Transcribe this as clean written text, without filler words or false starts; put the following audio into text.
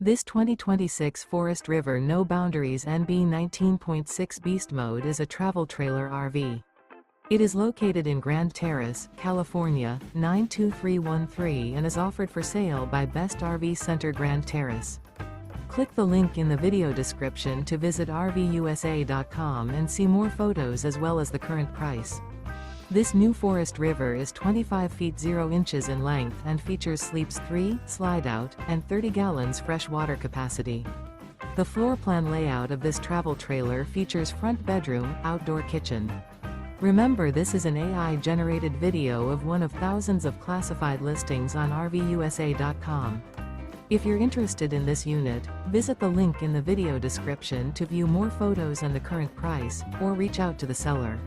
This 2026 Forest River No Boundaries NB 19.6 Beast Mode is a travel trailer RV. It is located in Grand Terrace, California, 92313 and is offered for sale by Best RV Center Grand Terrace. Click the link in the video description to visit RVUSA.com and see more photos as well as the current price. This new Forest River is 25 feet 0 inches in length and features sleeps 3, Slideout, and 30 gallons fresh water capacity. The floor plan layout of this travel trailer features front bedroom, outdoor kitchen. Remember, this is an AI-generated video of one of thousands of classified listings on RVUSA.com. If you're interested in this unit, visit the link in the video description to view more photos and the current price, or reach out to the seller.